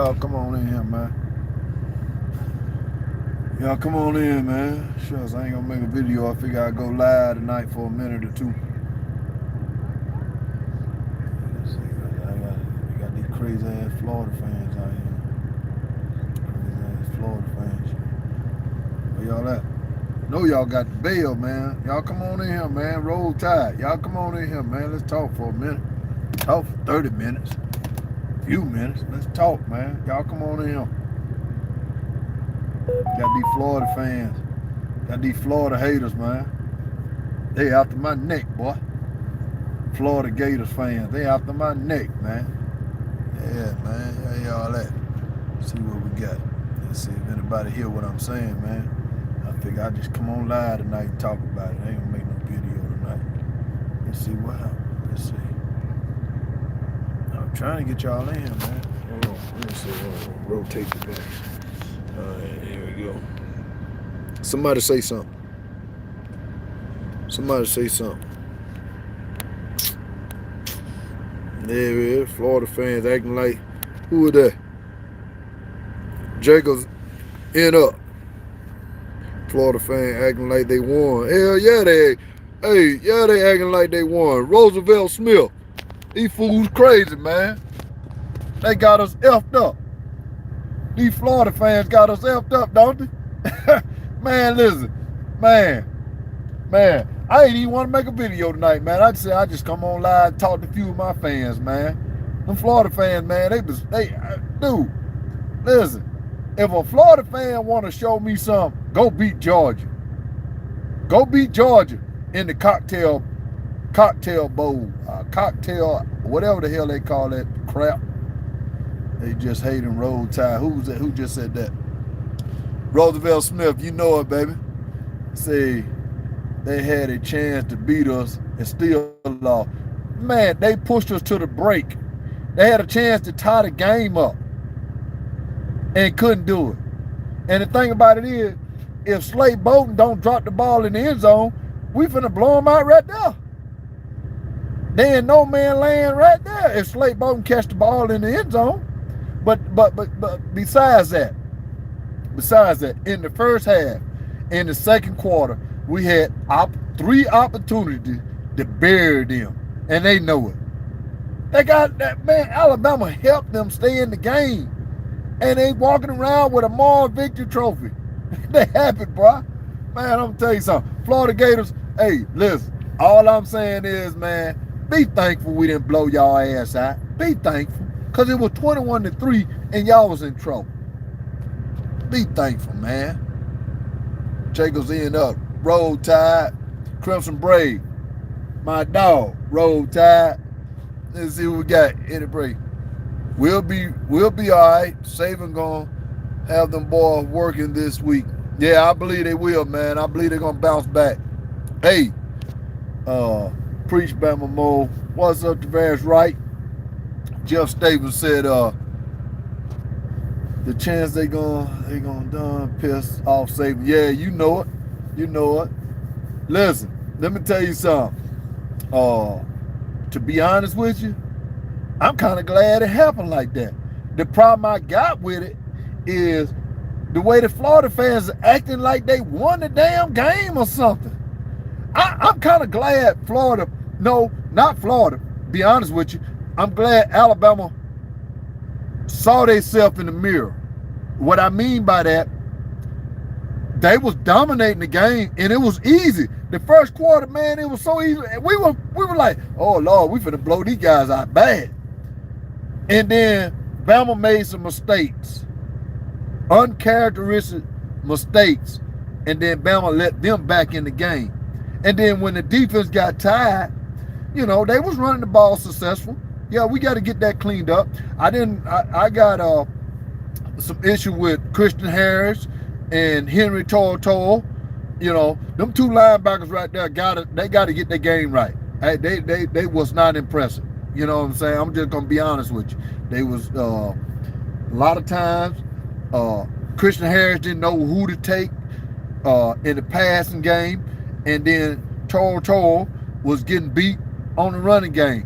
Y'all come on in here, man. Y'all come on in, man. Shucks, I ain't gonna make a video. I figure I'd go live tonight for a minute or two. Let's see, we got these crazy ass Florida fans out here. Crazy ass Florida fans. Where y'all at? Know y'all got the bail, man. Y'all come on in here, man. Roll Tide. Y'all come on in here, man. Let's talk for a minute. Talk for 30 minutes. Few minutes. Let's talk, man. Y'all come on in here. Got these Florida fans. Got these Florida haters, man. They after my neck, boy. Florida Gators fans. They after my neck, man. Yeah, man. How y'all at? See what we got. Let's see if anybody hear what I'm saying, man. I figure I just come on live tonight and talk about it. I ain't gonna make no video tonight. Let's see what happens. Let's see. I'm trying to get y'all in, man. Hold on. Let me see. Rotate the back. Alright, here we go. Somebody say something. Somebody say something. There it is. Florida fans acting like, who are that? Jacobs end up. Florida fans acting like they won. Hell yeah, they acting like they won. Roosevelt Smith. These fools crazy, man. They got us effed up. These Florida fans got us effed up, don't they? Man, listen. Man. I ain't even want to make a video tonight, man. I just come on live and talk to a few of my fans, man. Them Florida fans, man, dude, listen. If a Florida fan want to show me something, go beat Georgia. Go beat Georgia in the cocktail bowl, cocktail, whatever the hell they call that crap. They just hating Roll Tide. Who just said that? Roosevelt Smith, you know it, baby. See, they had a chance to beat us and still lost. Man, they pushed us to the break. They had a chance to tie the game up and couldn't do it. And the thing about it is, if Slade Bolton don't drop the ball in the end zone, we finna blow them out right there. They in no man land right there if Slade Bolton catch the ball in the end zone. But besides that, in the first half, in the second quarter, we had 3 opportunities to bury them, and they know it. They got that, man. Alabama helped them stay in the game, and they walking around with a moral victory trophy. They happy, bro. Man, I'm gonna tell you something. Florida Gators, hey, listen. All I'm saying is, man, be thankful we didn't blow y'all ass out. Be thankful. Because it was 21-3 and y'all was in trouble. Be thankful, man. Jacobs end up. Roll Tide. Crimson Brave. My dog. Roll Tide. Let's see what we got in the break. We'll be all right. Saban gonna have them boys working this week. Yeah, I believe they will, man. I believe they're gonna bounce back. Hey, preach Bama Mo. What's up, Tavares Wright? Jeff Staples said the chance they gonna done piss off Saban. Yeah, you know it. You know it. Listen, let me tell you something. To be honest with you, I'm kind of glad it happened like that. The problem I got with it is the way the Florida fans are acting like they won the damn game or something. I'm kind of glad Florida, no, not Florida, be honest with you, I'm glad Alabama saw themselves in the mirror. What I mean by that, they was dominating the game and it was easy. The first quarter, man, it was so easy. We were like, oh Lord, we finna blow these guys out bad. And then Bama made some mistakes, uncharacteristic mistakes, and then Bama let them back in the game. And then when the defense got tired, you know, they was running the ball successful. Yeah, we got to get that cleaned up. I got some issue with Christian Harris and Henry To'o. You know, them 2 linebackers right there they got to get their game right. They was not impressive. You know what I'm saying? I'm just gonna be honest with you. They was a lot of times Christian Harris didn't know who to take in the passing game, and then To'o was getting beat on the running game.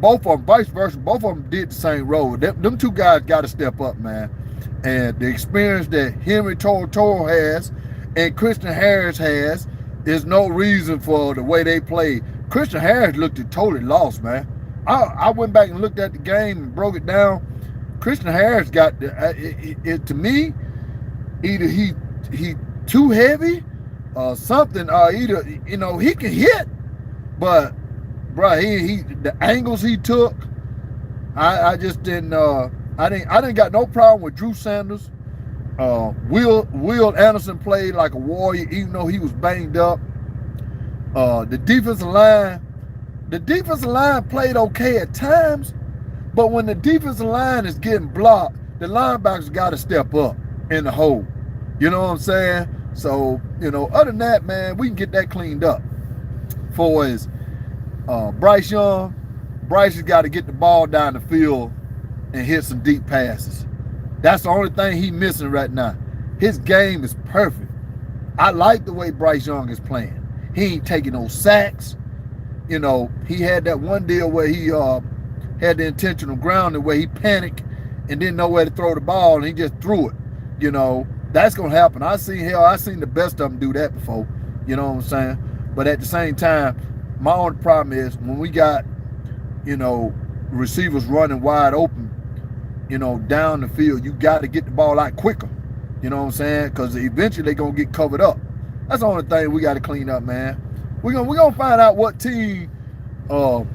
both of them, vice versa, both of them did the same role. Them two guys got to step up, man. And the experience that Henry Toro has and Christian Harris has is no reason for the way they play. Christian Harris looked totally lost, man. I went back and looked at the game and broke it down. Christian Harris got to me, either he too heavy or something, or either he can hit, but bro, he the angles he took, I just didn't. I didn't got no problem with Drew Sanders. Will Anderson played like a warrior, even though he was banged up. The defensive line played okay at times, but when the defensive line is getting blocked, the linebackers got to step up in the hole. You know what I'm saying? So, other than that, man, we can get that cleaned up. For his Bryce Young, Bryce has got to get the ball down the field and hit some deep passes. That's the only thing he's missing right now. His game is perfect. I like the way Bryce Young is playing. He ain't taking no sacks. He had that one deal where he had the intentional grounding where he panicked and didn't know where to throw the ball, and he just threw it. That's going to happen. I seen the best of them do that before. You know what I'm saying? But at the same time, my only problem is when we got, receivers running wide open, down the field, you got to get the ball out quicker. You know what I'm saying? Because eventually they're going to get covered up. That's the only thing we got to clean up, man. We're gonna find out what team, we're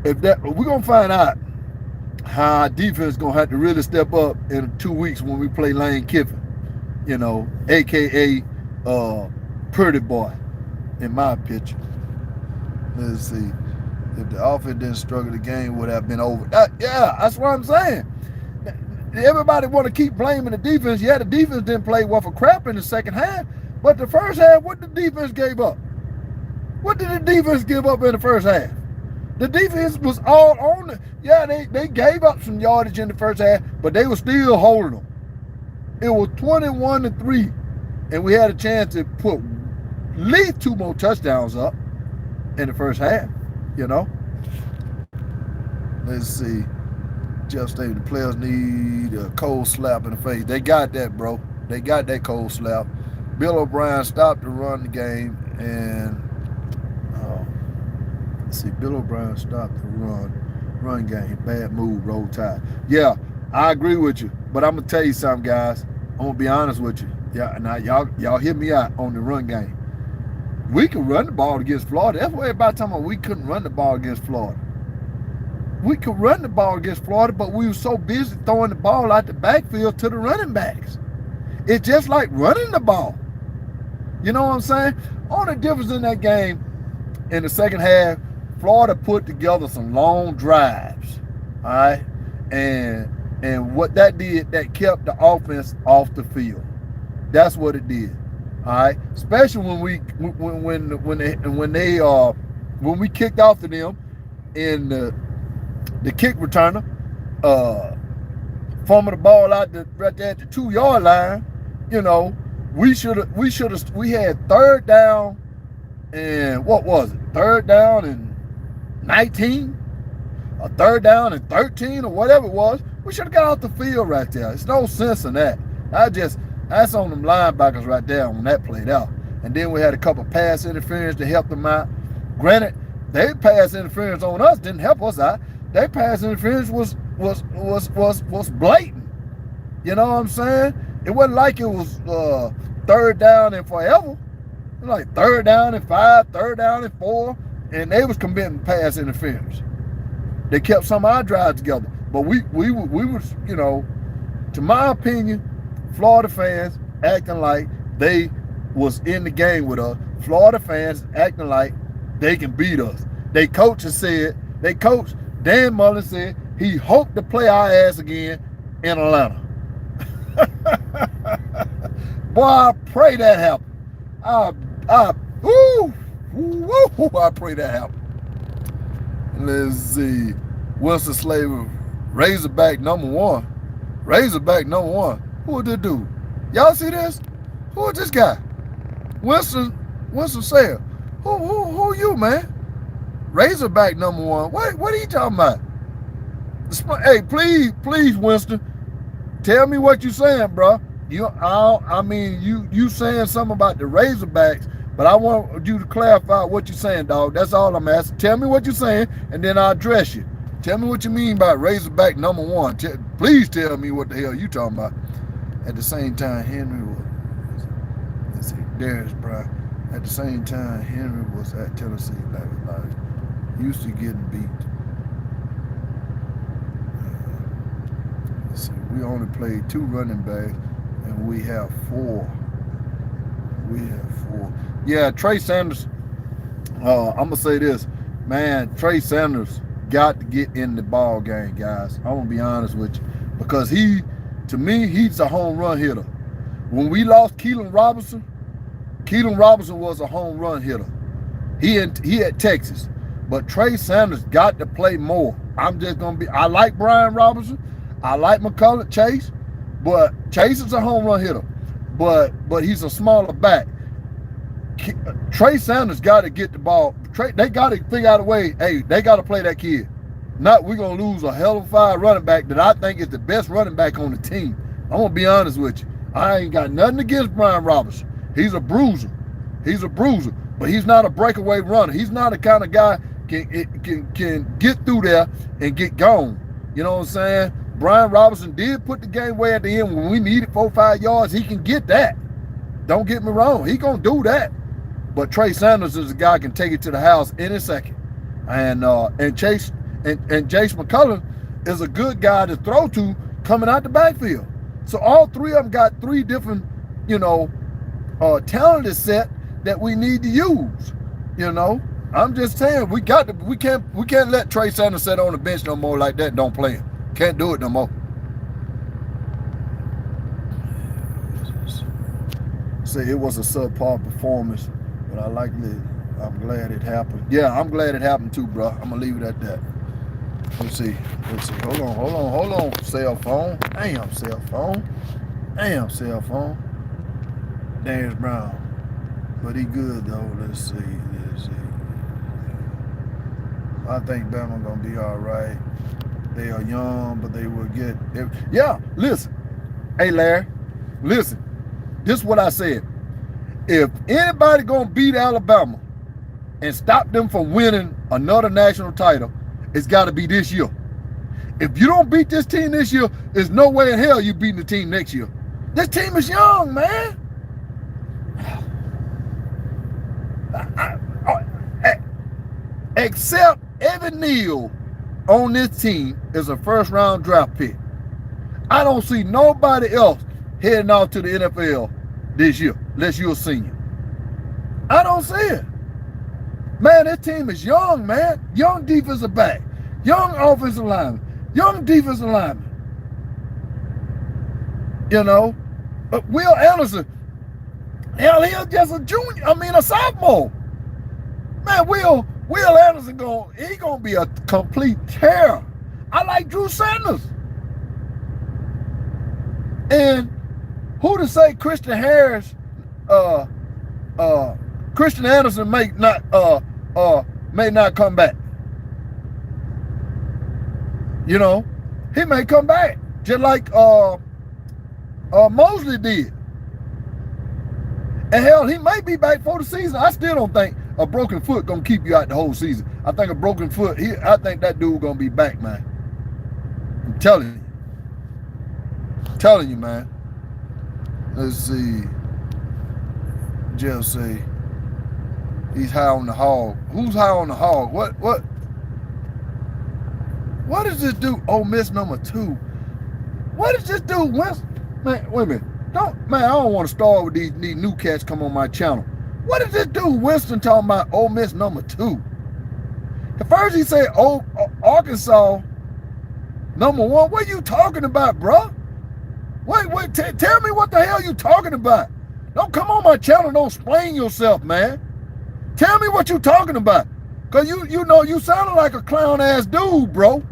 gonna find out how our defense gonna have to really step up in 2 weeks when we play Lane Kiffin, aka Pretty Boy, in my picture. Let's see. If the offense didn't struggle, the game would have been over. Yeah, that's what I'm saying. Everybody want to keep blaming the defense. Yeah, the defense didn't play worth a crap in the second half, but the first half, what the defense gave up? What did the defense give up in the first half? The defense was all on it. Yeah, they gave up some yardage in the first half, but they were still holding them. It was 21-3, and we had a chance to put at least 2 more touchdowns up in the first half, Let's see. Jeff stated the players need a cold slap in the face. They got that, bro. They got that cold slap. Bill O'Brien stopped to run the game, and Bill O'Brien stopped the run game. Bad move, roll tide. Yeah, I agree with you, but I'm gonna tell you something, guys. I'm gonna be honest with you. Yeah, now y'all hear me out on the run game. We could run the ball against Florida. That's why everybody talking about we couldn't run the ball against Florida. We could run the ball against Florida, but we were so busy throwing the ball out the backfield to the running backs. It's just like running the ball. You know what I'm saying? Only difference in that game in the second half, Florida put together some long drives, all right? And what that did, that kept the offense off the field. That's what it did, all right? Especially when we kicked off to them in the kick returner, fumbled the ball out right there at the 2-yard line. We had third down and what was it? Third down and 19, or third down and 13, or whatever it was. We should have got off the field right there. There's no sense in that. That's on them linebackers right there when that played out. And then we had a couple pass interference to help them out. Granted, their pass interference on us didn't help us out. Their pass interference was blatant. You know what I'm saying? It wasn't like it was third down and forever. It was like third down and 5, third down and 4, and they was committing pass interference. They kept some of our drives together, but we was, to my opinion, Florida fans acting like they was in the game with us. Florida fans acting like they can beat us. They coach Dan Mullen said he hoped to play our ass again in Atlanta. Boy, I pray that happen. I pray that happen. Let's see. Winston Slaver, Razorback number one. Razorback number one. Who would this dude? Y'all see this? Who is this guy? Winston Slaver. Who you, man? Razorback number one. What are you talking about? Hey, please, Winston, tell me what you saying, bro. You saying something about the Razorbacks, but I want you to clarify what you're saying, dog. That's all I'm asking. Tell me what you're saying, and then I'll address you. Tell me what you mean by Razorback number one. Please tell me what the hell you talking about. At the same time, Henry was, let's see, Darius Brown. At the same time, Henry was at Tennessee, like used to getting beat. Let's see, we only played 2 running backs, and we have 4. Yeah, Trey Sanders. I'm gonna say this, man. Trey Sanders got to get in the ball game, guys. I'm gonna be honest with you, because to me, he's a home run hitter. When we lost Keelan Robinson was a home run hitter. He at Texas, but Trey Sanders got to play more. I like Brian Robinson, I like McCullough, Chase, but Chase is a home run hitter, but he's a smaller back. Trey Sanders got to get the ball. They got to figure out a way. Hey, they got to play that kid. Not we're going to lose a hell of a fine running back that I think is the best running back on the team. I'm going to be honest with you. I ain't got nothing against Brian Robinson. He's a bruiser. But he's not a breakaway runner. He's not the kind of guy can get through there and get gone. You know what I'm saying? Brian Robinson did put the game away at the end when we needed 4 or 5 yards. He can get that. Don't get me wrong. He going to do that. But Trey Sanders is a guy who can take it to the house in a second. And Jace McCullough is a good guy to throw to coming out the backfield. So all 3 of them got 3 different, talented set that we need to use. I'm just saying we can't let Trey Sanders sit on the bench no more like that and don't play him. Can't do it no more. Say it was a subpar performance, but I'm glad it happened. Yeah, I'm glad it happened too, bro. I'm gonna leave it at that. Let's see. Hold on. Cell phone. Damn cell phone. Darius Brown. But he good though. Let's see. I think Bama gonna be all right. They are young, but they will get. Yeah, listen. Hey, Larry, listen. This is what I said. If anybody gonna beat Alabama and stop them from winning another national title, it's got to be this year. If you don't beat this team this year, there's no way in hell you beating the team next year. This team is young, man. Except Evan Neal on this team is a first-round draft pick. I don't see nobody else heading off to the NFL this year, unless you're a senior. I don't see it. Man, this team is young, man. Young defensive back, young offensive lineman, young defensive lineman. Will Anderson, hell, he's just a sophomore. Man, Will Anderson gonna be a complete terror. I like Drew Sanders. And who to say Christian Anderson may not come back. He may come back just like Mosley did. And hell, he may be back for the season. I still don't think a broken foot gonna keep you out the whole season. I think a broken foot, I think that dude gonna be back, man. I'm telling you, man. Let's see. Jeff say he's high on the hog. Who's high on the hog? What does this do? Ole Miss number 2. What does this do? Man, wait a minute. I don't want to start with these new cats come on my channel. What does this do? Winston talking about Ole Miss number 2. At first he said Arkansas number 1. What are you talking about, bro? Wait, tell me what the hell you talking about. Don't come on my channel, don't explain yourself, man. Tell me what you talking about. Cause you sounding like a clown ass dude, bro.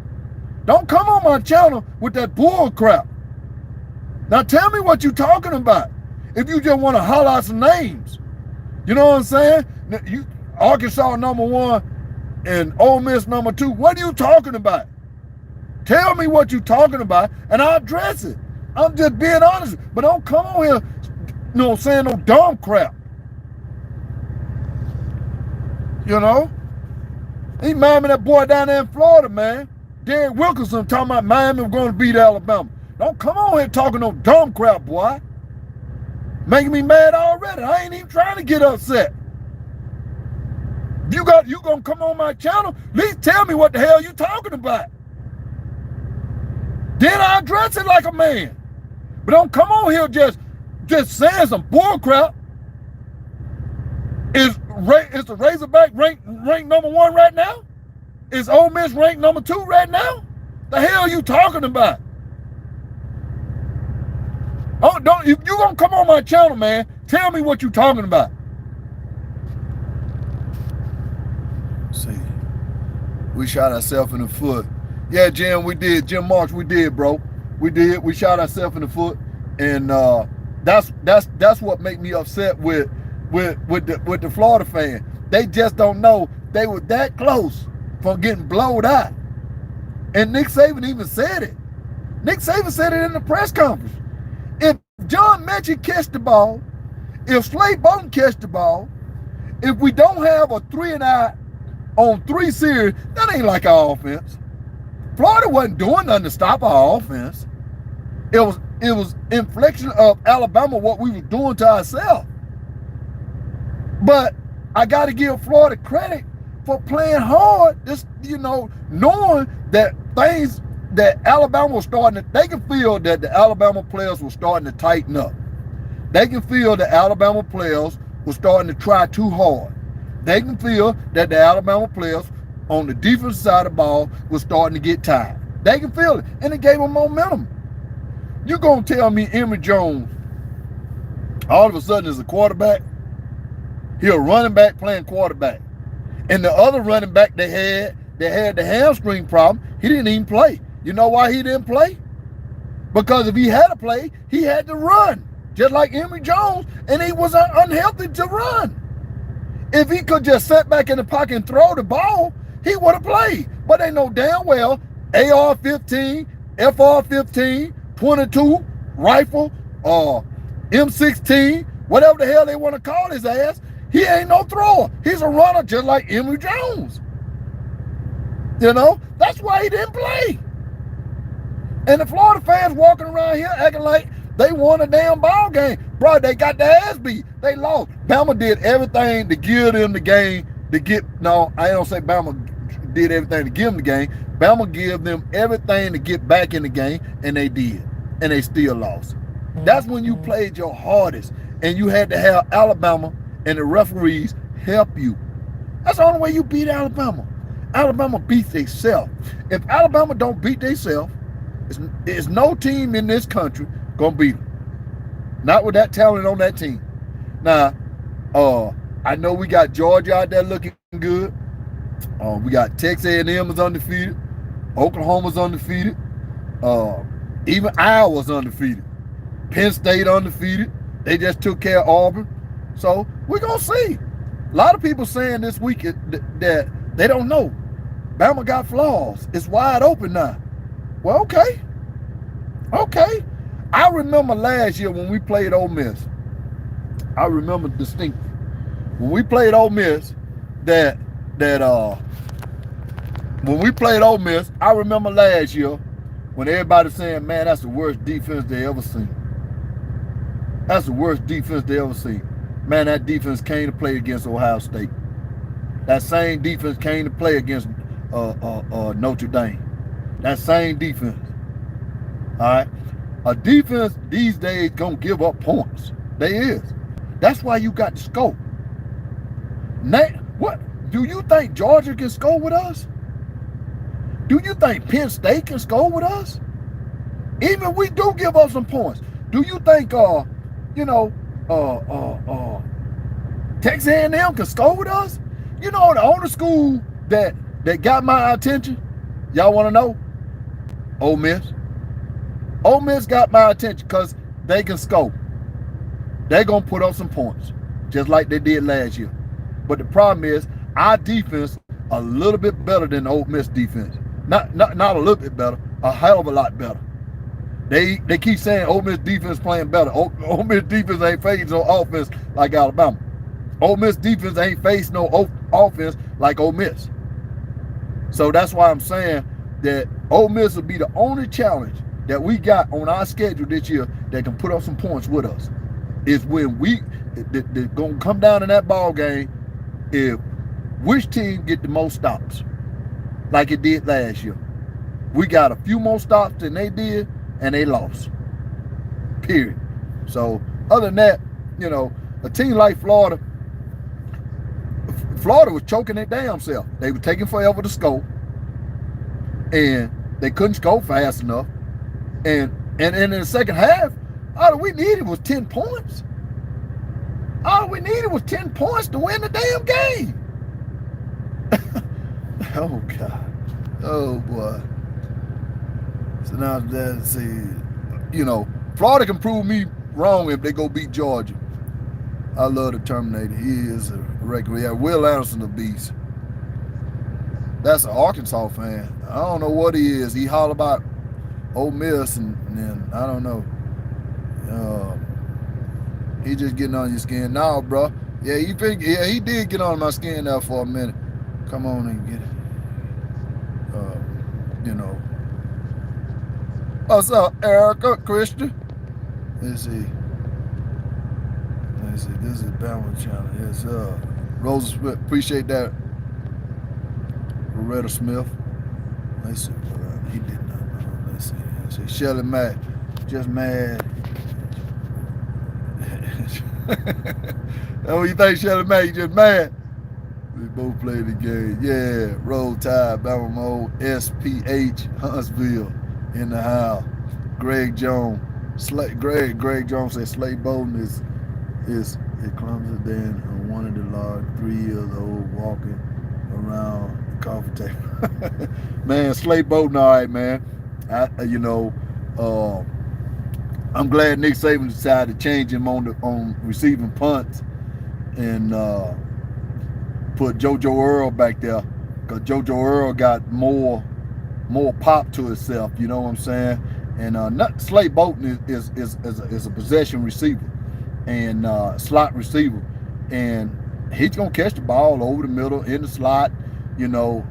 Don't come on my channel with that bull crap. Now tell me what you talking about. If you just want to holler out some names. You know what I'm saying? Arkansas number 1 and Ole Miss number 2. What are you talking about? Tell me what you're talking about, and I'll address it. I'm just being honest. But don't come on here, saying no dumb crap. He Miami, that boy down there in Florida, man. Derek Wilkinson talking about Miami was going to beat Alabama. Don't come on here talking no dumb crap, boy. Making me mad already. I ain't even trying to get upset. You gonna come on my channel? At least tell me what the hell you talking about. Then I address it like a man. But don't come on here just saying some bull crap. Is the Razorback ranked number 1 right now? Is Ole Miss ranked number 2 right now? The hell are you talking about? Oh, you gonna come on my channel, man? Tell me what you talking about. See, we shot ourselves in the foot. Yeah, Jim, we did. Jim Marks, we did, bro. We did. We shot ourselves in the foot, and that's what made me upset with the Florida fan. They just don't know they were that close from getting blowed out. And Nick Saban even said it. Nick Saban said it in the press conference. If John Mechie catch the ball, if Slade Bolton catch the ball, if we don't have a 3-and-out on 3 series, that ain't like our offense. Florida wasn't doing nothing to stop our offense. It was inflection of Alabama, what we were doing to ourselves. But I got to give Florida credit for playing hard, knowing that things that Alabama was starting to, they can feel that the Alabama players were starting to tighten up. They can feel that Alabama players were starting to try too hard. They can feel that the Alabama players on the defensive side of the ball were starting to get tired. They can feel it, and it gave them momentum. You gonna tell me Emory Jones all of a sudden is a quarterback? He a running back playing quarterback. And the other running back they had the hamstring problem, he didn't even play. You know why he didn't play? Because if he had to play, he had to run, just like Emory Jones, and he was unhealthy to run. If he could just sit back in the pocket and throw the ball, he would have played. But they know damn well AR-15, FR-15, 22, rifle, M16, whatever the hell they want to call his ass, he ain't no thrower. He's a runner just like Emory Jones. That's why he didn't play. And the Florida fans walking around here acting like they won a damn ball game. Bro, they got their ass beat. They lost. Bama did everything to give them the game I don't say Bama did everything to give them the game. Bama give them everything to get back in the game, and they did. And they still lost. That's when you played your hardest, and you had to have Alabama and the referees help you. That's the only way you beat Alabama. Alabama beats themselves. If Alabama don't beat themselves, there's no team in this country gonna beat them. Not with that talent on that team. Now, I know we got Georgia out there looking good. We got Texas A&M is undefeated. Oklahoma's undefeated. Even Iowa's undefeated. Penn State undefeated. They just took care of Auburn. So we're gonna see. A lot of people saying this week that they don't know. Bama got flaws. It's wide open now. Well, okay. I remember last year when we played Ole Miss. I remember distinctly. When we played Ole Miss, when we played Ole Miss, I remember last year when everybody saying, man, that's the worst defense they ever seen. That's the worst defense they ever seen. Man, that defense came to play against Ohio State. That same defense came to play against Notre Dame. That same defense. All right? A defense these days gonna give up points. They is. That's why you got the scope. Now, what? Do you think Georgia can score with us? Do you think Penn State can score with us? Even we do give up some points. Do you think Texas A&M can score with us? The only school that got my attention, y'all want to know? Ole Miss. Ole Miss got my attention because they can score. They're going to put up some points, just like they did last year. But the problem is, our defense a little bit better than the Ole Miss defense. Not a little bit better, a hell of a lot better. They keep saying Ole Miss defense playing better. Ole Miss defense ain't facing no offense like Alabama. Ole Miss defense ain't facing no offense like Ole Miss. So that's why I'm saying that Ole Miss will be the only challenge that we got on our schedule this year that can put up some points with us. Is when they're going to come down in that ball game if which team get the most stops like it did last year. We got a few more stops than they did, and they lost. Period. So other than that, you know, a team like Florida was choking their damn self. They were taking forever to score, and they couldn't score fast enough. And in the second half, all we needed was 10 points. All we needed was 10 points to win the damn game. Oh, God. Oh, boy. So now that, see, you know, Florida can prove me wrong if they go beat Georgia. I love the Terminator. He is a regular. Yeah, Will Anderson, a beast. That's an Arkansas fan. I don't know what he is. He holler about Ole Miss, and then I don't know. He just getting on your skin now, bro. Yeah, he did get on my skin there for a minute. Come on and get it. You know. What's up, Erica, Christian? Let's see. This is Bama channel. Yes, Rosa Smith. Appreciate that. Loretta Smith. Let's see. He did not know. Let's see. Shelly Mack. Just mad. Oh, you think Shelly Mack? You just mad? We both played the game. Yeah. Roll Tide. Bama Mode. SPH. Huntsville. In the house. Greg Jones. Greg Jones said Slade Bolden is clumsy than one of the large 3 years old walking around the coffee table. Man, Slade Bolden, all right, man. I'm glad Nick Saban decided to change him on receiving punts and put JoJo Earl back there, because JoJo Earl got more pop to himself. You know what I'm saying? And Slade Bolden is a possession receiver and slot receiver, and he's gonna catch the ball over the middle in the slot. You know,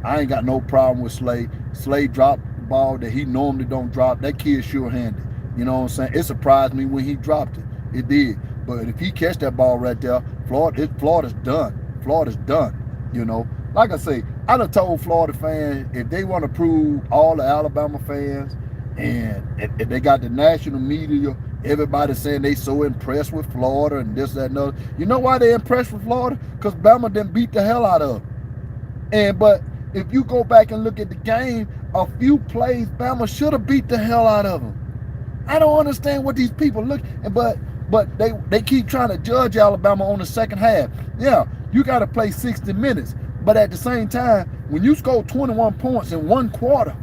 I ain't got no problem with Slade. Slade dropped the ball that he normally don't drop. That kid's sure-handed. You know what I'm saying? It surprised me when he dropped it. It did. But if he catch that ball right there, Florida's done. Florida's done. You know, like I say, I done told Florida fans, if they want to prove all the Alabama fans, and if they got the national media, everybody saying they so impressed with Florida and this, that, and other. You know why they impressed with Florida? Because Bama didn't beat the hell out of them. But if you go back and look at the game, a few plays Bama should have beat the hell out of them. I don't understand what these people look, but they keep trying to judge Alabama on the second half. Yeah, you got to play 60 minutes. But at the same time, when you score 21 points in one quarter,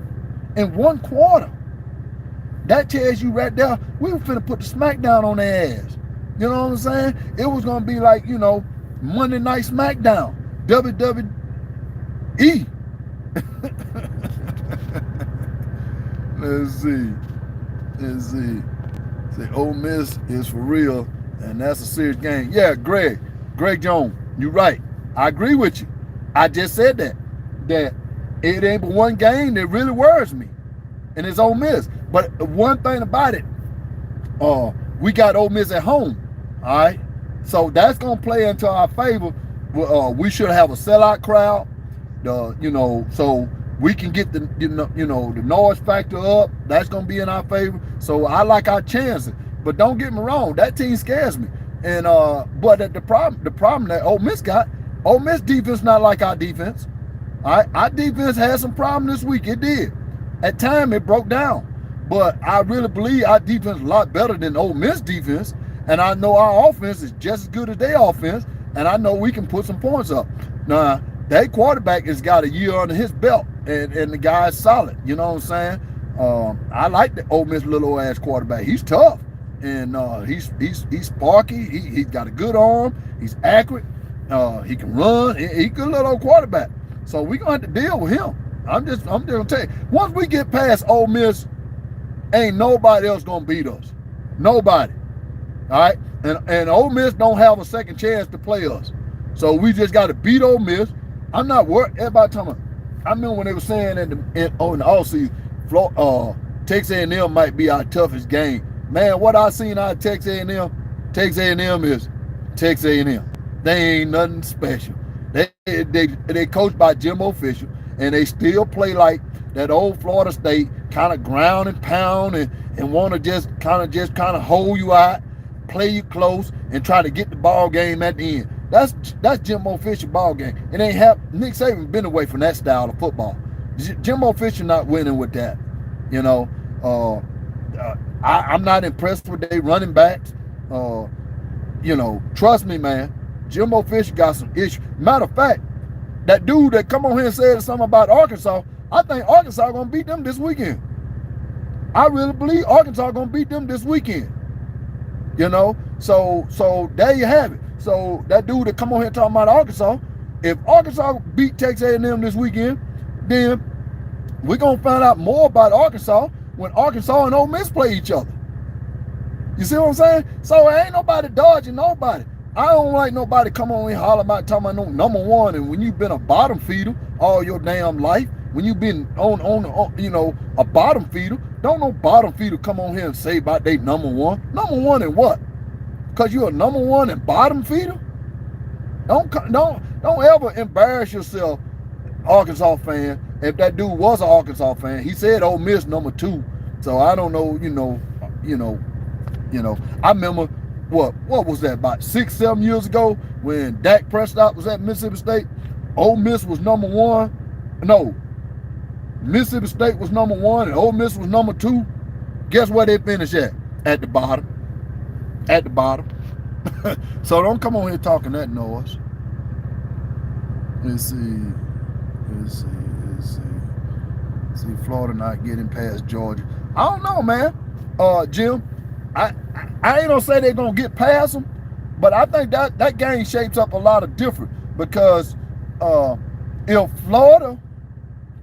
that tells you right there, we were finna put the smackdown on their ass. You know what I'm saying? It was gonna be like, you know, Monday Night Smackdown, WWE. Let's see. Say Ole Miss is for real, and that's a serious game. Yeah, Greg Jones, you're right. I agree with you. I just said that it ain't but one game that really worries me, and it's Ole Miss. But one thing about it, we got Ole Miss at home, all right? So that's going to play into our favor. We should have a sellout crowd, so we can get the the noise factor up. That's going to be in our favor. So I like our chances. But don't get me wrong, that team scares me. And but the problem that Ole Miss got, Ole Miss defense not like our defense. All right, our defense had some problem this week. It did. At time it broke down. But I really believe our defense is a lot better than Ole Miss defense. And I know our offense is just as good as their offense. And I know we can put some points up. Now, that quarterback has got a year under his belt. And the guy's solid. You know what I'm saying? I like the Ole Miss little ass quarterback. He's tough. And he's sparky. He's got a good arm. He's accurate. He can run. He good little quarterback. So we're gonna have to deal with him. I'm just gonna tell you. Once we get past Ole Miss, ain't nobody else gonna beat us. Nobody. All right. And Ole Miss don't have a second chance to play us. So we just got to beat Ole Miss. I'm not worried. Everybody talking about. I remember when they were saying in the offseason, Texas A&M might be our toughest game. Man, what I seen out of Texas A&M is Texas A&M. They ain't nothing special. They coached by Jimbo Fisher, and they still play like that old Florida State, kind of ground and pound and want to just kind of hold you out, play you close, and try to get the ball game at the end. That's Jimbo Fisher ball game. It ain't Nick Saban been away from that style of football. Jimbo Fisher not winning with that. You know, I'm not impressed with their running backs. You know, trust me, man. Jimbo Fisher got some issues. Matter of fact, that dude that come on here and said something about Arkansas, I think Arkansas gonna beat them this weekend. I really believe Arkansas gonna beat them this weekend. You know, so there you have it. So that dude that come on here talking about Arkansas, if Arkansas beat Texas A&M this weekend, then we're gonna find out more about Arkansas when Arkansas and Ole Miss play each other. You see what I'm saying? So ain't nobody dodging nobody. I don't like nobody come on here holler about talking about no number one, and when you've been a bottom feeder all your damn life, when you've been on you know, a bottom feeder, don't no bottom feeder come on here and say about they number one. Number one in what? Because you're a number one and bottom feeder? Don't ever embarrass yourself, Arkansas fan. If that dude was an Arkansas fan, he said Ole Miss number 2. So I don't know, you know. I remember what was that, about 6-7 years ago when Dak Prescott was at Mississippi State. Ole Miss was number 1. No, Mississippi State was number 1 and Ole Miss was number 2. Guess where they finished at? At the bottom. At the bottom. So don't come on here talking that noise. Let's see. See, Florida not getting past Georgia. I don't know, man. Jim, I ain't gonna say they're gonna get past them, but I think that game shapes up a lot of different because if Florida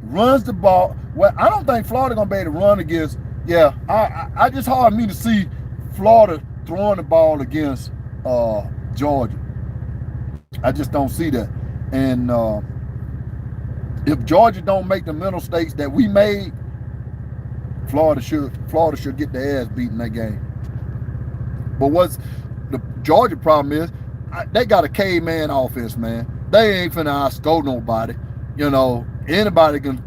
runs the ball, well, I don't think Florida gonna be able to run against. Yeah, I just hard me to see Florida throwing the ball against Georgia. I just don't see that. And if Georgia don't make the mental mistakes that we made, Florida should get their ass beat in that game. But what's the Georgia problem is, they got a caveman offense, man. They ain't finna outscore nobody. You know, anybody can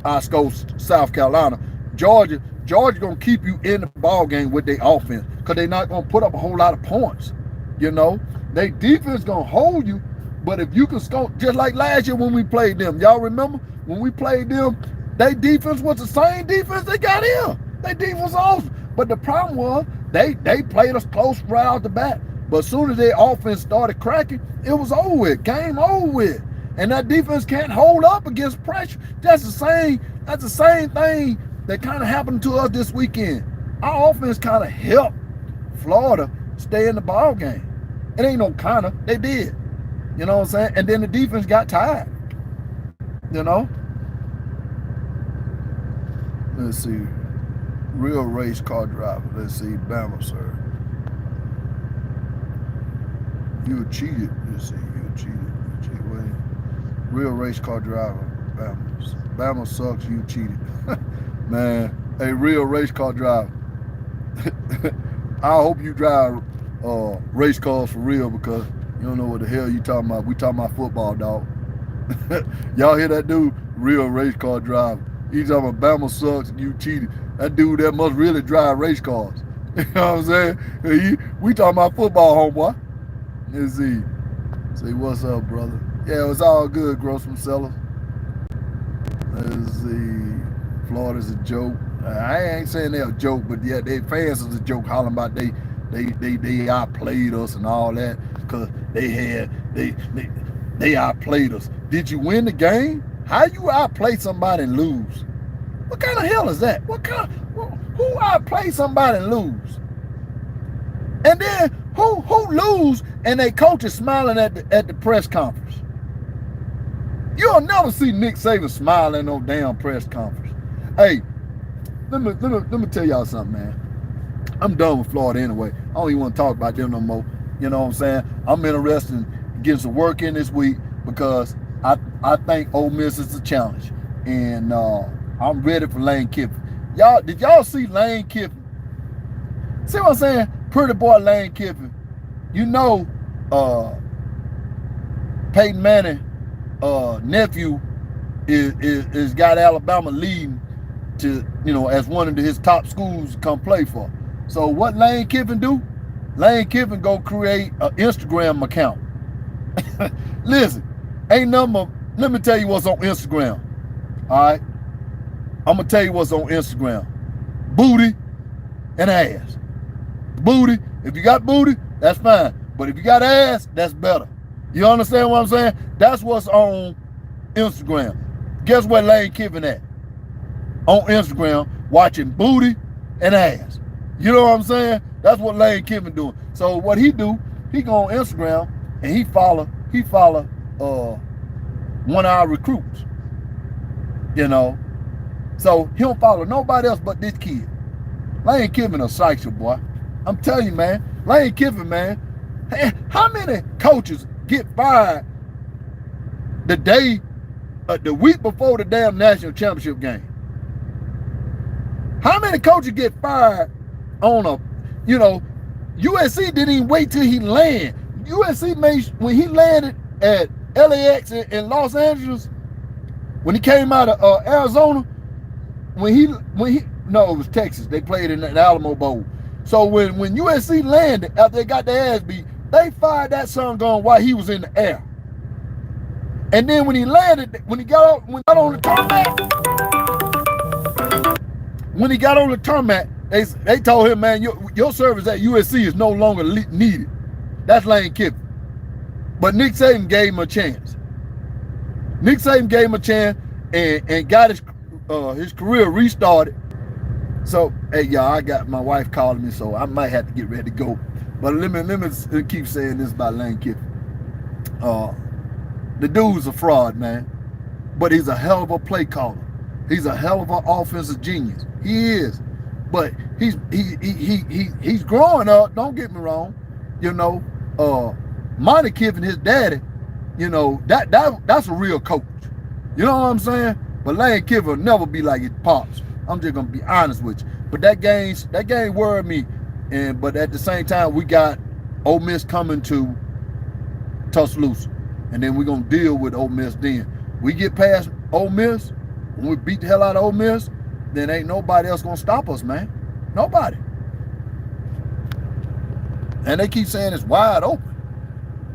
outscore South Carolina. Georgia gonna keep you in the ball game with their offense because they're not gonna put up a whole lot of points. You know, their defense gonna hold you, but if you can score, just like last year when we played them, y'all remember when we played them, their defense was the same defense they got here. Their defense was awesome, but the problem was they played us close right out the bat. But as soon as their offense started cracking, it was over with, game over with. And that defense can't hold up against pressure. That's the same thing that kind of happened to us this weekend. Our offense kind of helped Florida stay in the ball game. It ain't no kind of, they did. You know what I'm saying? And then the defense got tired. You know? Let's see. Real race car driver. Let's see. Bama, sir. You cheated. Let's see. You cheated. Wait. Real race car driver. Bama sucks. You cheated. Man, a real race car driver. I hope you drive race cars for real because you don't know what the hell you talking about. We talking about football, dog. Y'all hear that dude? Real race car driver. He's talking about Bama sucks and you cheated. That dude that must really drive race cars. You know what I'm saying? We talking about football, homeboy. Let's see. Say what's up, brother. Yeah, it's all good, Grossman Sellers. Let's see. Florida's a joke. I ain't saying they're a joke, but yeah, their fans is a joke, hollering about they outplayed us and all that because they outplayed us. Did you win the game? How you outplay somebody and lose? What kind of hell is that? Who outplay somebody and lose? And then Who lose and they coach is smiling at the press conference? You'll never see Nick Saban smiling at no damn press conference. Hey, let me tell y'all something, man. I'm done with Florida anyway. I don't even want to talk about them no more. You know what I'm saying? I'm interested in getting some work in this week because I think Ole Miss is a challenge. And I'm ready for Lane Kiffin. Did y'all see Lane Kiffin? See what I'm saying? Pretty boy Lane Kiffin. You know Peyton Manning nephew is got Alabama leading to, as one of his top schools to come play for. So what Lane Kiffin do? Lane Kiffin go create an Instagram account. Listen, let me tell you what's on Instagram. All right? I'm going to tell you what's on Instagram. Booty and ass. Booty, if you got booty, that's fine. But if you got ass, that's better. You understand what I'm saying? That's what's on Instagram. Guess where Lane Kiffin at? On Instagram, watching booty and ass. You know what I'm saying? That's what Lane Kiffin doing. So what he do, he go on Instagram and he follow one of our recruits. So he don't follow nobody else but this kid. Lane Kiffin a psycho, boy. I'm telling you, man. Lane Kiffin, man. How many coaches get fired the week before the damn national championship game? How many coaches get fired on USC didn't even wait till he landed. USC when he landed at LAX in Los Angeles, when he came out of Arizona, it was Texas. They played in the Alamo Bowl. So when USC landed, after they got their ass beat, they fired that son gun while he was in the air. And then when he landed, when he got on the tarmac, they told him, man, your service at USC is no longer needed. That's Lane Kiffin. But Nick Saban gave him a chance. Nick Saban gave him a chance and got his career restarted. So, hey, y'all, I got my wife calling me, so I might have to get ready to go. But let me keep saying this about Lane Kiffin. The dude's a fraud, man. But he's a hell of a play caller. He's a hell of an offensive genius. He is. But he's growing up, don't get me wrong. Monty Kiffin, his daddy, that's a real coach. You know what I'm saying? But Lane Kiffin will never be like his pops. I'm just gonna be honest with you. But that game worried me. But at the same time, we got Ole Miss coming to Tuscaloosa. And then we're gonna deal with Ole Miss then. We get past Ole Miss, when we beat the hell out of Ole Miss, then ain't nobody else gonna stop us, man. Nobody. And they keep saying it's wide open.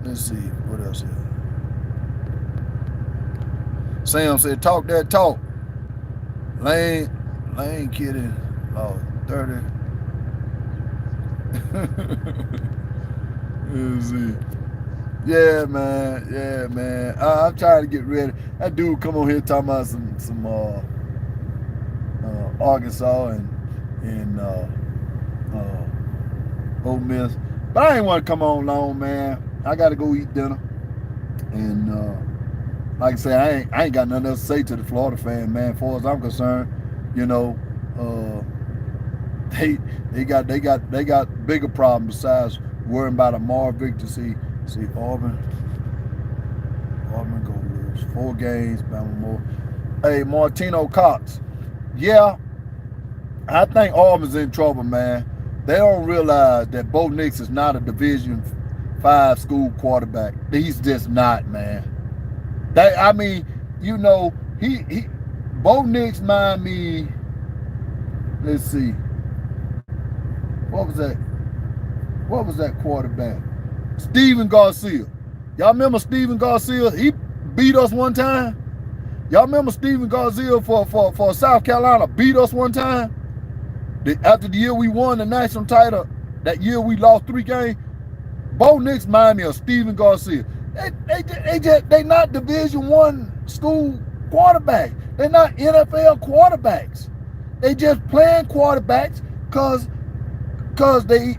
Let's see, what else here? Sam said, talk that talk. Lane kidding. 30. Let's see. Yeah, man. I'm trying to get ready. That dude come on here talking about some Arkansas and Ole Miss. But I ain't want to come on long, man. I got to go eat dinner. And like I say, I ain't got nothing else to say to the Florida fan, man. As far as I'm concerned, they got bigger problems besides worrying about a Marv Victor. See Auburn go lose 4 games, Bama more. Hey, Martino Cox. Yeah, I think Auburn's in trouble, man. They don't realize that Bo Nix is not a Division 5 school quarterback. He's just not, man. Bo Nix mind me. Let's see. What was that quarterback? Steven Garcia. Y'all remember Steven Garcia? He beat us one time. Y'all remember Steven Garcia for South Carolina beat us one time? After the year we won the national title, that year we lost 3 games. Bo Nix remind me of Steven Garcia. They not Division 1 school quarterbacks. They're not NFL quarterbacks. They just playing quarterbacks because they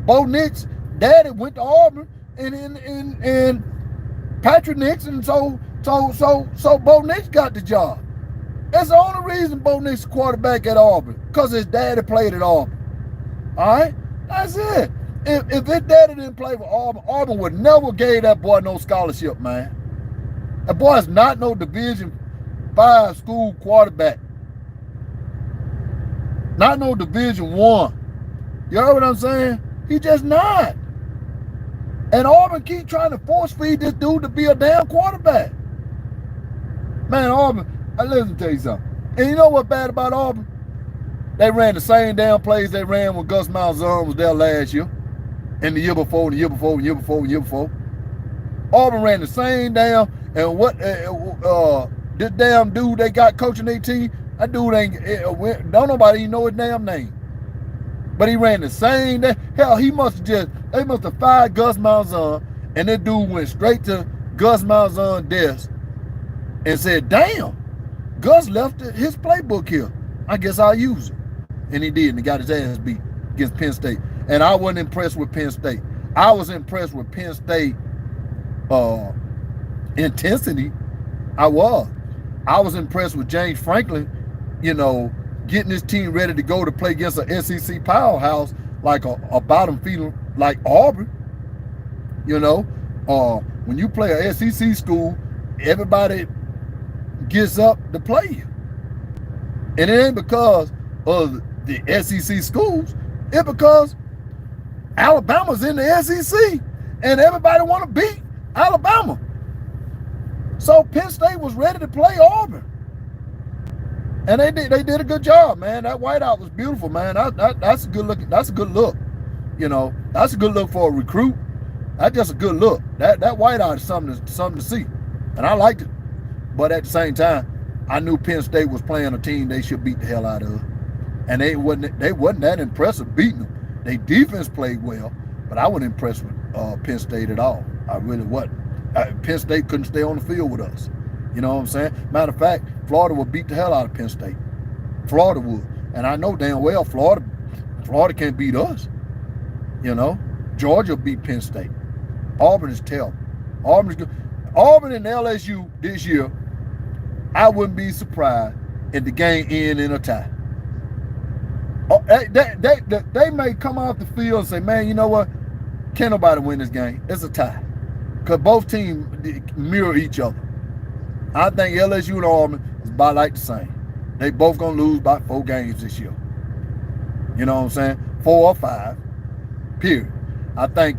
Bo Nix Daddy went to Auburn, and Patrick Nixon, so Bo Nix got the job. That's the only reason Bo Nix is quarterback at Auburn, because his daddy played at Auburn. All right, that's it. If his daddy didn't play for Auburn, Auburn would never gave that boy no scholarship, man. That boy is not no Division V school quarterback. Not no Division I. You heard what I'm saying? He just not. And Auburn keep trying to force feed this dude to be a damn quarterback. Man, Auburn, listen to tell you something. And you know what's bad about Auburn? They ran the same damn plays they ran when Gus Malzahn was there last year. And the year before, and the year before, and the year before, and the year before. Auburn ran the same damn, and what, this damn dude they got coaching their team, that dude ain't, don't nobody even know his damn name. But he ran the same day. Hell, they must have fired Gus Malzahn, and that dude went straight to Gus Malzahn's desk and said, damn, Gus left his playbook here. I guess I'll use it. And he did, and he got his ass beat against Penn State. And I wasn't impressed with Penn State. I was impressed with Penn State intensity. I was impressed with James Franklin, getting his team ready to go to play against an SEC powerhouse like a bottom feeder like Auburn. When you play a SEC school, everybody gets up to play you. And it ain't because of the SEC schools. It's because Alabama's in the SEC and everybody want to beat Alabama. So Penn State was ready to play Auburn. And they did a good job, man. That whiteout was beautiful, man. That's a good look. That's a good look. That's a good look for a recruit. That's just a good look. That whiteout is something to see. And I liked it. But at the same time, I knew Penn State was playing a team they should beat the hell out of. And they wasn't that impressive beating them. Their defense played well, but I wasn't impressed with Penn State at all. I really wasn't. Penn State couldn't stay on the field with us. You know what I'm saying? Matter of fact, Florida would beat the hell out of Penn State. Florida would. And I know damn well Florida can't beat us. Georgia beat Penn State. Auburn is terrible. Auburn is good. Auburn and LSU this year, I wouldn't be surprised if the game end in a tie. They may come off the field and say, man, you know what? Can't nobody win this game. It's a tie. Because both teams mirror each other. I think LSU and Auburn is about like the same. They both going to lose about 4 games this year. You know what I'm saying? 4 or 5, period. I think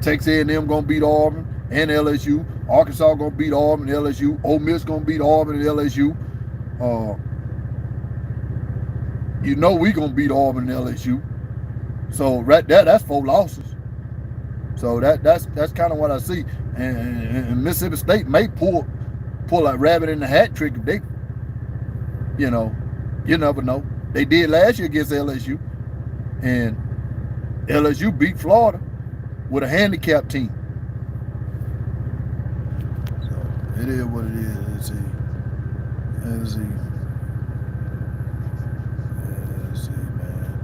Texas A&M going to beat Auburn and LSU. Arkansas going to beat Auburn and LSU. Ole Miss going to beat Auburn and LSU. We going to beat Auburn and LSU. So right there, that's 4 losses. So that's kind of what I see. And Mississippi State may pull a rabbit in the hat trick if they, you never know. They did last year against LSU. And LSU beat Florida with a handicapped team. So it is what it is. Let's see, man.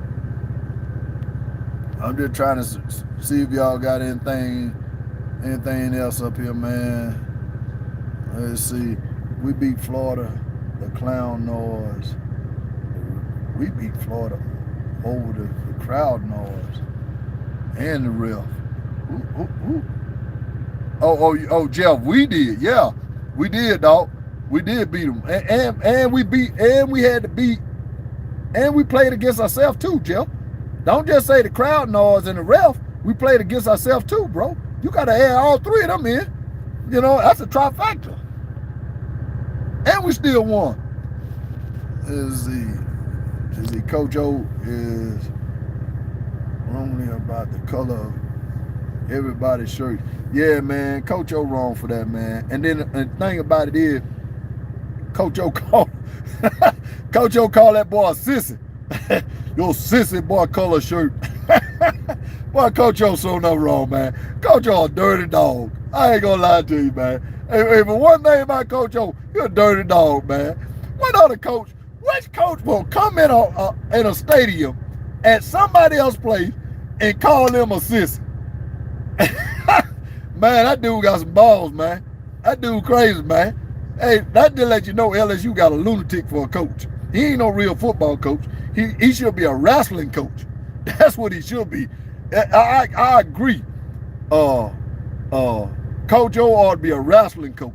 I'm just trying to see if y'all got anything else up here, man. Let's see. We beat Florida, the clown noise. We beat Florida over the crowd noise and the ref. Oh, Jeff, we did. Yeah, we did, dog. We did beat them, and we played against ourselves too, Jeff. Don't just say the crowd noise and the ref. We played against ourselves too, bro. You got to add all 3 of them in. That's a trifecta. And we still won. The Coach O is wrong about the color of everybody's shirt. Yeah, man, Coach O wrong for that, man. And then the thing about it is, Coach O called that boy a sissy. Your sissy boy color shirt. Boy, Coach O so nothing wrong, man. Coach O a dirty dog. I ain't gonna lie to you, man. Hey, but one thing about Coach O, you're a dirty dog, man. Which coach will come in a stadium at somebody else's place and call them a sissy. Man, that dude got some balls, man. That dude crazy, man. Hey, that just let you know LSU got a lunatic for a coach. He ain't no real football coach. He should be a wrestling coach. That's what he should be. I agree. Coach O ought to be a wrestling coach.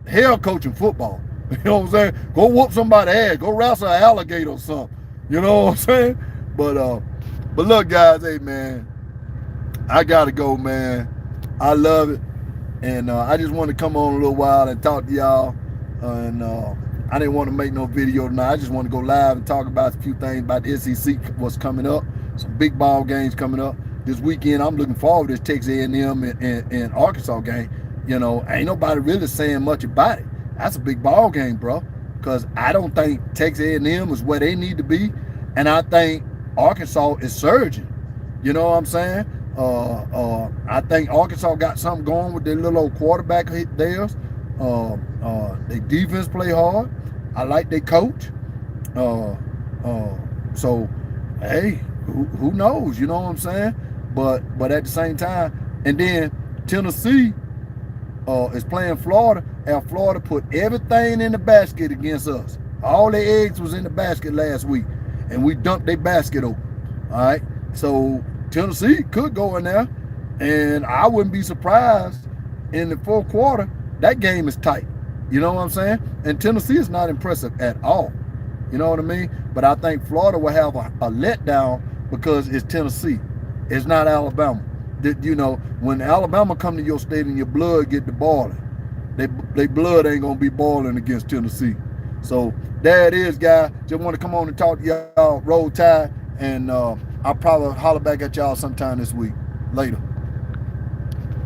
Hell, coaching football. You know what I'm saying? Go whoop somebody's ass. Go wrestle an alligator or something. You know what I'm saying? But look, guys, hey man, I gotta go, man. I love it, and I just want to come on a little while and talk to y'all. And I didn't want to make no video tonight. I just want to go live and talk about a few things about the SEC, what's coming up. Some big ball games coming up this weekend. I'm looking forward to this Texas A&M and Arkansas game. You know, ain't nobody really saying much about it. That's a big ball game, bro. Because I don't think Texas A&M is where they need to be, and I think Arkansas is surging. You know what I'm saying? I think Arkansas got something going with their little old quarterback theirs. They defense play hard. I like their coach. So, hey, who knows? You know what I'm saying? But at the same time, and then Tennessee is playing Florida, and Florida put everything in the basket against us. All their eggs was in the basket last week, and we dumped their basket open. All right, so Tennessee could go in there, and I wouldn't be surprised in the fourth quarter. That game is tight. You know what I'm saying? And Tennessee is not impressive at all. You know what I mean? But I think Florida will have a letdown because it's Tennessee. It's not Alabama. You know, when Alabama come to your state and your blood get to boiling, they blood ain't going to be boiling against Tennessee. So there it is, guys. Just want to come on and talk to y'all. Roll Tide. And I'll probably holler back at y'all sometime this week. Later.